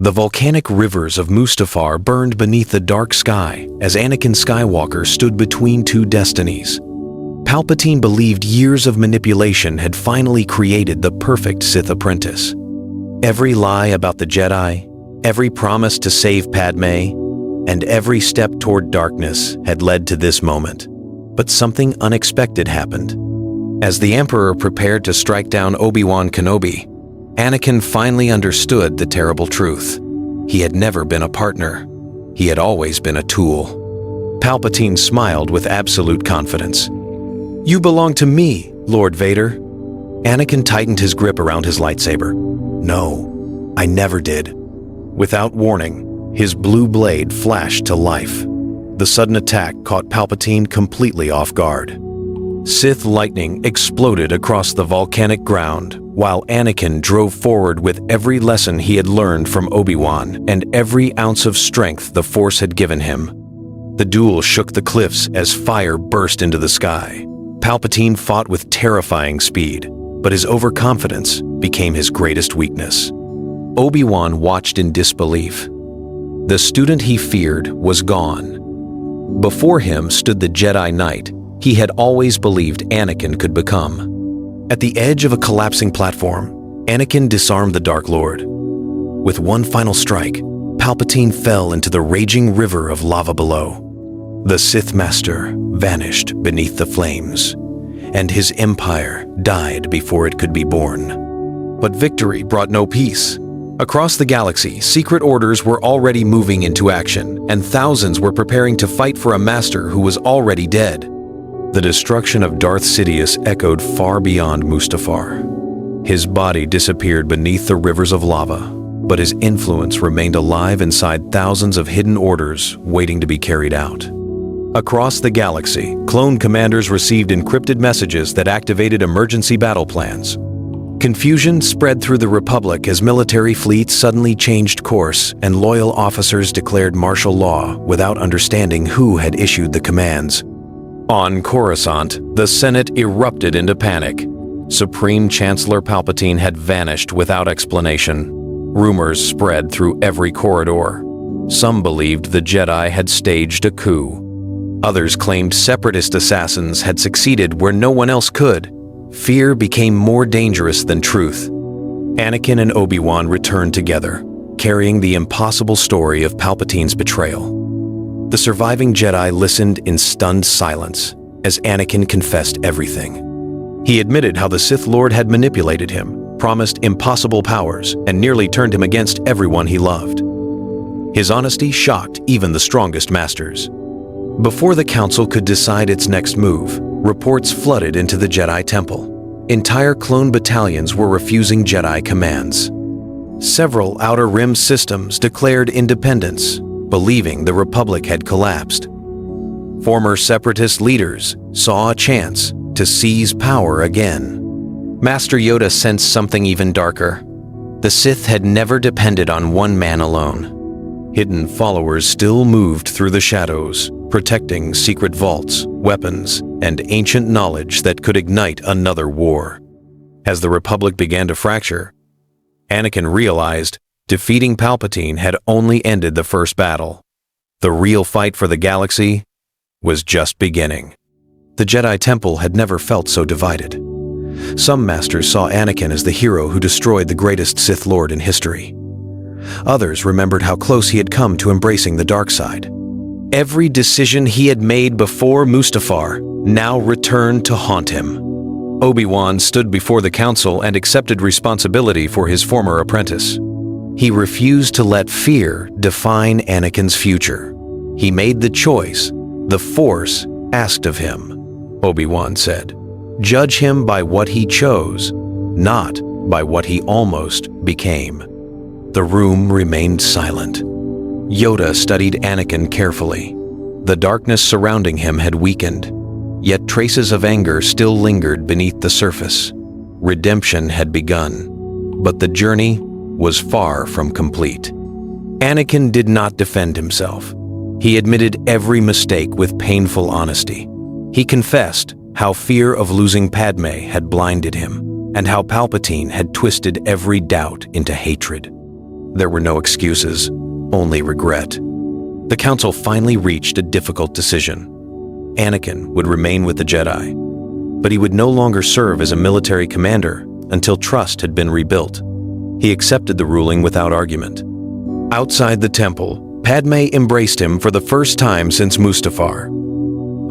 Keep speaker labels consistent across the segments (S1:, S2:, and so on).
S1: The volcanic rivers of Mustafar burned beneath the dark sky as Anakin Skywalker stood between two destinies. Palpatine believed years of manipulation had finally created the perfect Sith apprentice. Every lie about the Jedi, every promise to save Padme, and every step toward darkness had led to this moment. But something unexpected happened. As the Emperor prepared to strike down Obi-Wan Kenobi, Anakin finally understood the terrible truth. He had never been a partner. He had always been a tool. Palpatine smiled with absolute confidence. "You belong to me, Lord Vader." Anakin tightened his grip around his lightsaber. "No, I never did." Without warning, his blue blade flashed to life. The sudden attack caught Palpatine completely off guard. Sith lightning exploded across the volcanic ground, while Anakin drove forward with every lesson he had learned from Obi-Wan and every ounce of strength the Force had given him. The duel shook the cliffs as fire burst into the sky. Palpatine fought with terrifying speed, but his overconfidence became his greatest weakness. Obi-Wan watched in disbelief. The student he feared was gone. Before him stood the Jedi Knight he had always believed Anakin could become. At the edge of a collapsing platform, Anakin disarmed the Dark Lord. With one final strike, Palpatine fell into the raging river of lava below. The Sith Master vanished beneath the flames, and his empire died before it could be born. But victory brought no peace. Across the galaxy, secret orders were already moving into action, and thousands were preparing to fight for a master who was already dead. The destruction of Darth Sidious echoed far beyond Mustafar. His body disappeared beneath the rivers of lava, but his influence remained alive inside thousands of hidden orders waiting to be carried out. Across the galaxy, clone commanders received encrypted messages that activated emergency battle plans. Confusion spread through the Republic as military fleets suddenly changed course and loyal officers declared martial law without understanding who had issued the commands. On Coruscant, the Senate erupted into panic. Supreme Chancellor Palpatine had vanished without explanation. Rumors spread through every corridor. Some believed the Jedi had staged a coup. Others claimed separatist assassins had succeeded where no one else could. Fear became more dangerous than truth. Anakin and Obi-Wan returned together, carrying the impossible story of Palpatine's betrayal. The surviving Jedi listened in stunned silence as Anakin confessed everything. He admitted how the Sith Lord had manipulated him, promised impossible powers, and nearly turned him against everyone he loved. His honesty shocked even the strongest masters. Before the Council could decide its next move, reports flooded into the Jedi Temple. Entire clone battalions were refusing Jedi commands. Several Outer Rim systems declared independence, believing the Republic had collapsed. Former separatist leaders saw a chance to seize power again. Master Yoda sensed something even darker. The Sith had never depended on one man alone. Hidden followers still moved through the shadows, protecting secret vaults, weapons, and ancient knowledge that could ignite another war. As the Republic began to fracture, Anakin realized defeating Palpatine had only ended the first battle. The real fight for the galaxy was just beginning. The Jedi Temple had never felt so divided. Some masters saw Anakin as the hero who destroyed the greatest Sith Lord in history. Others remembered how close he had come to embracing the dark side. Every decision he had made before Mustafar now returned to haunt him. Obi-Wan stood before the Council and accepted responsibility for his former apprentice. He refused to let fear define Anakin's future. He made the choice the Force asked of him, Obi-Wan said. Judge him by what he chose, not by what he almost became. The room remained silent. Yoda studied Anakin carefully. The darkness surrounding him had weakened, yet traces of anger still lingered beneath the surface. Redemption had begun, but the journey was far from complete. Anakin did not defend himself. He admitted every mistake with painful honesty. He confessed how fear of losing Padme had blinded him, and how Palpatine had twisted every doubt into hatred. There were no excuses, only regret. The Council finally reached a difficult decision. Anakin would remain with the Jedi, but he would no longer serve as a military commander until trust had been rebuilt. He accepted the ruling without argument. Outside the temple, Padme embraced him for the first time since Mustafar.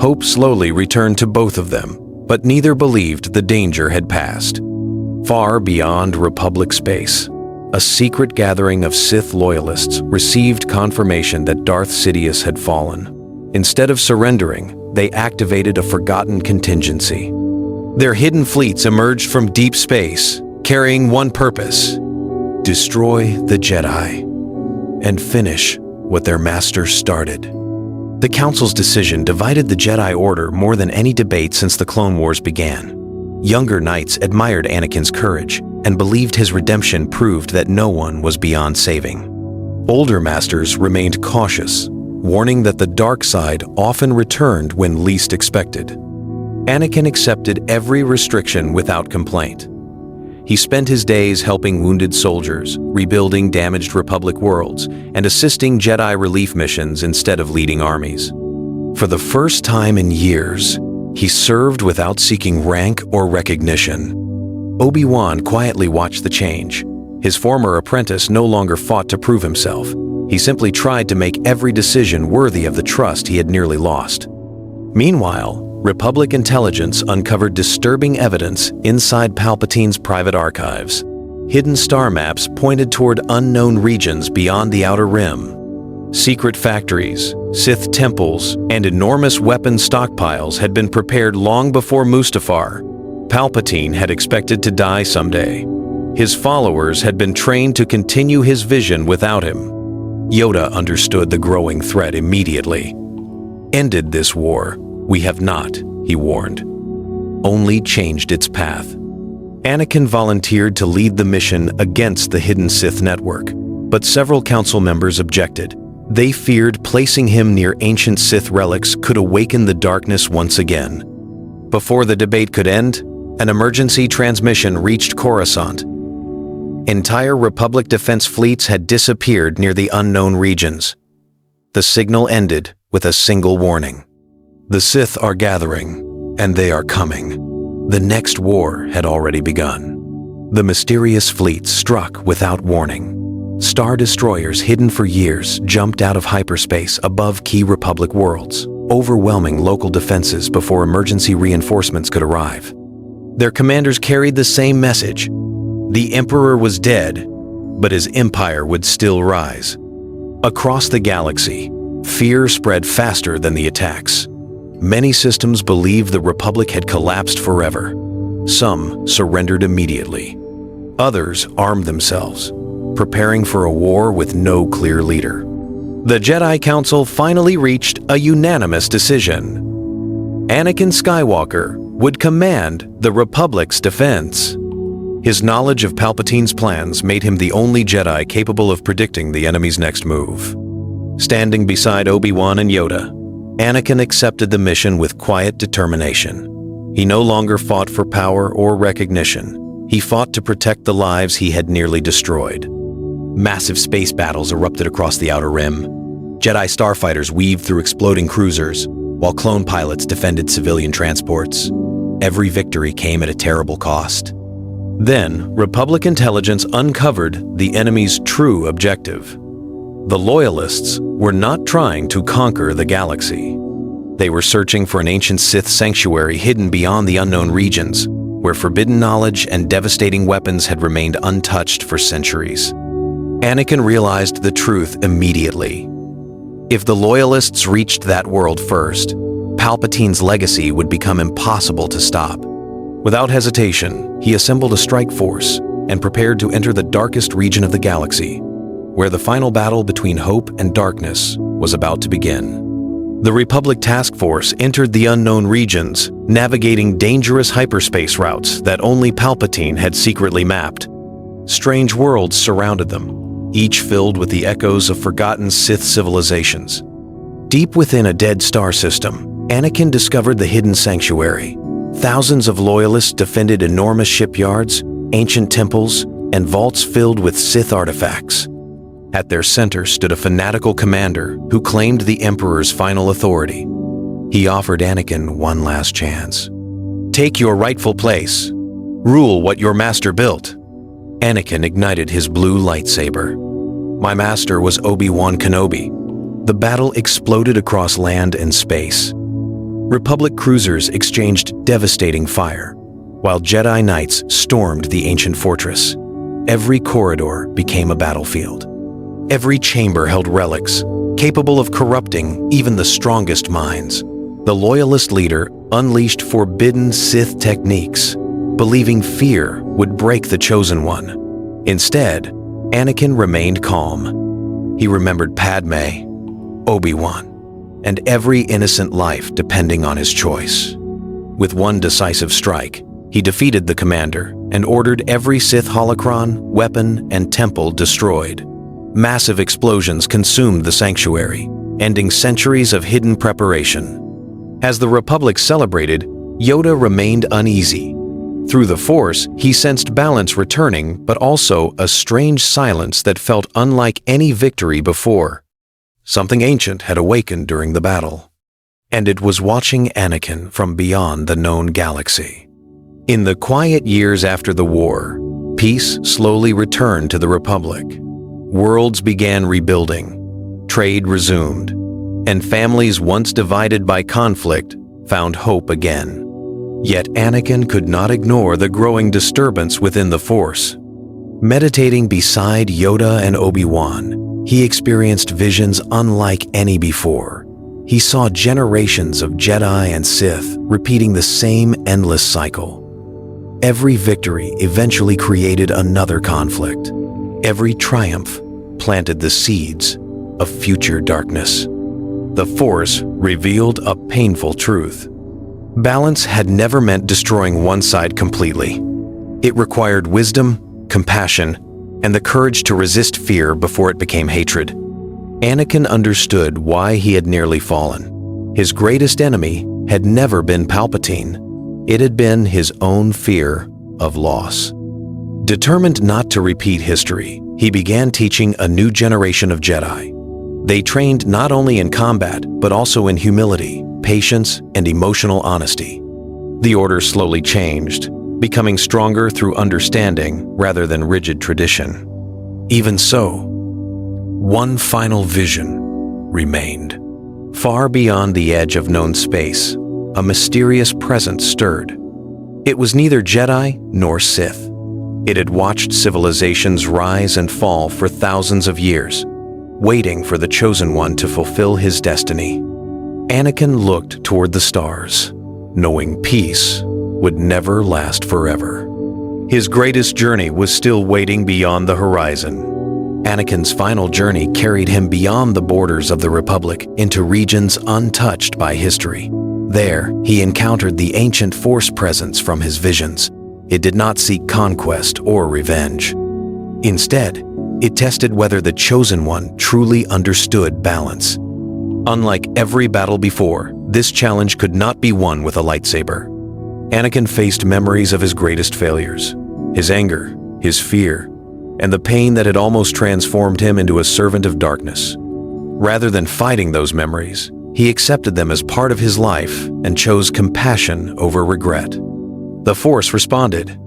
S1: Hope slowly returned to both of them, but neither believed the danger had passed. Far beyond Republic space, a secret gathering of Sith loyalists received confirmation that Darth Sidious had fallen. Instead of surrendering, they activated a forgotten contingency. Their hidden fleets emerged from deep space, carrying one purpose: destroy the Jedi and finish what their master started. The Council's decision divided the Jedi Order more than any debate since the Clone Wars began. Younger knights admired Anakin's courage and believed his redemption proved that no one was beyond saving. Older masters remained cautious, warning that the dark side often returned when least expected. Anakin accepted every restriction without complaint. He spent his days helping wounded soldiers, rebuilding damaged Republic worlds, and assisting Jedi relief missions instead of leading armies. For the first time in years, he served without seeking rank or recognition. Obi-Wan quietly watched the change. His former apprentice no longer fought to prove himself. He simply tried to make every decision worthy of the trust he had nearly lost. Meanwhile, Republic intelligence uncovered disturbing evidence inside Palpatine's private archives. Hidden star maps pointed toward unknown regions beyond the Outer Rim. Secret factories, Sith temples, and enormous weapon stockpiles had been prepared long before Mustafar. Palpatine had expected to die someday. His followers had been trained to continue his vision without him. Yoda understood the growing threat immediately. "Ended this war. We have not," he warned. "Only changed its path." Anakin volunteered to lead the mission against the hidden Sith network, but several council members objected. They feared placing him near ancient Sith relics could awaken the darkness once again. Before the debate could end, an emergency transmission reached Coruscant. Entire Republic defense fleets had disappeared near the unknown regions. The signal ended with a single warning. "The Sith are gathering, and they are coming." The next war had already begun. The mysterious fleets struck without warning. Star destroyers hidden for years jumped out of hyperspace above key Republic worlds, overwhelming local defenses before emergency reinforcements could arrive. Their commanders carried the same message. The Emperor was dead, but his empire would still rise. Across the galaxy, fear spread faster than the attacks. Many systems believed the Republic had collapsed forever. Some surrendered immediately. Others armed themselves, preparing for a war with no clear leader. The Jedi Council finally reached a unanimous decision. Anakin Skywalker would command the Republic's defense. His knowledge of Palpatine's plans made him the only Jedi capable of predicting the enemy's next move. Standing beside Obi-Wan and Yoda, Anakin accepted the mission with quiet determination. He no longer fought for power or recognition. He fought to protect the lives he had nearly destroyed. Massive space battles erupted across the Outer Rim. Jedi starfighters weaved through exploding cruisers, while clone pilots defended civilian transports. Every victory came at a terrible cost. Then, Republic intelligence uncovered the enemy's true objective. The Loyalists were not trying to conquer the galaxy. They were searching for an ancient Sith sanctuary hidden beyond the unknown regions, where forbidden knowledge and devastating weapons had remained untouched for centuries. Anakin realized the truth immediately. If the Loyalists reached that world first, Palpatine's legacy would become impossible to stop. Without hesitation, he assembled a strike force and prepared to enter the darkest region of the galaxy, where the final battle between hope and darkness was about to begin. The Republic Task Force entered the unknown regions, navigating dangerous hyperspace routes that only Palpatine had secretly mapped. Strange worlds surrounded them, each filled with the echoes of forgotten Sith civilizations. Deep within a dead star system, Anakin discovered the hidden sanctuary. Thousands of Loyalists defended enormous shipyards, ancient temples, and vaults filled with Sith artifacts. At their center stood a fanatical commander who claimed the Emperor's final authority. He offered Anakin one last chance. "Take your rightful place. Rule what your master built." Anakin ignited his blue lightsaber. "My master was Obi-Wan Kenobi." The battle exploded across land and space. Republic cruisers exchanged devastating fire, while Jedi Knights stormed the ancient fortress. Every corridor became a battlefield. Every chamber held relics, capable of corrupting even the strongest minds. The loyalist leader unleashed forbidden Sith techniques, believing fear would break the Chosen One. Instead, Anakin remained calm. He remembered Padme, Obi-Wan, and every innocent life depending on his choice. With one decisive strike, he defeated the commander and ordered every Sith holocron, weapon, and temple destroyed. Massive explosions consumed the sanctuary, ending centuries of hidden preparation. As the Republic celebrated, Yoda remained uneasy. Through the Force, he sensed balance returning, but also a strange silence that felt unlike any victory before. Something ancient had awakened during the battle, and it was watching Anakin from beyond the known galaxy. In the quiet years after the war, peace slowly returned to the Republic. Worlds began rebuilding, trade resumed, and families once divided by conflict found hope again. Yet Anakin could not ignore the growing disturbance within the Force. Meditating beside Yoda and Obi-Wan, he experienced visions unlike any before. He saw generations of Jedi and Sith repeating the same endless cycle. Every victory eventually created another conflict. Every triumph planted the seeds of future darkness. The Force revealed a painful truth. Balance had never meant destroying one side completely. It required wisdom, compassion, and the courage to resist fear before it became hatred. Anakin understood why he had nearly fallen. His greatest enemy had never been Palpatine. It had been his own fear of loss. Determined not to repeat history, he began teaching a new generation of Jedi. They trained not only in combat, but also in humility, patience, and emotional honesty. The order slowly changed, becoming stronger through understanding rather than rigid tradition. Even so, one final vision remained. Far beyond the edge of known space, a mysterious presence stirred. It was neither Jedi nor Sith. It had watched civilizations rise and fall for thousands of years, waiting for the Chosen One to fulfill his destiny. Anakin looked toward the stars, knowing peace would never last forever. His greatest journey was still waiting beyond the horizon. Anakin's final journey carried him beyond the borders of the Republic into regions untouched by history. There, he encountered the ancient Force presence from his visions. It did not seek conquest or revenge. Instead, it tested whether the Chosen One truly understood balance. Unlike every battle before, this challenge could not be won with a lightsaber. Anakin faced memories of his greatest failures, his anger, his fear, and the pain that had almost transformed him into a servant of darkness. Rather than fighting those memories, he accepted them as part of his life and chose compassion over regret. The Force responded.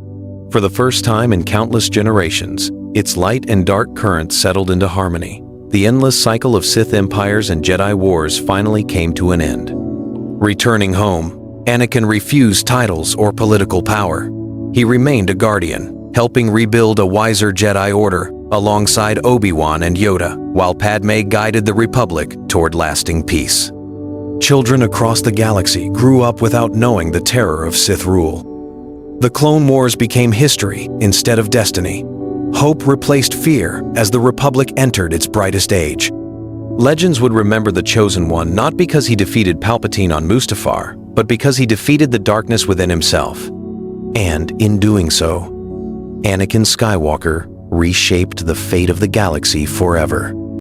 S1: For the first time in countless generations, its light and dark currents settled into harmony. The endless cycle of Sith empires and Jedi wars finally came to an end. Returning home, Anakin refused titles or political power. He remained a guardian, helping rebuild a wiser Jedi Order alongside Obi-Wan and Yoda, while Padme guided the Republic toward lasting peace. Children across the galaxy grew up without knowing the terror of Sith rule. The Clone Wars became history instead of destiny. Hope replaced fear as the Republic entered its brightest age. Legends would remember the Chosen One not because he defeated Palpatine on Mustafar, but because he defeated the darkness within himself. And in doing so, Anakin Skywalker reshaped the fate of the galaxy forever.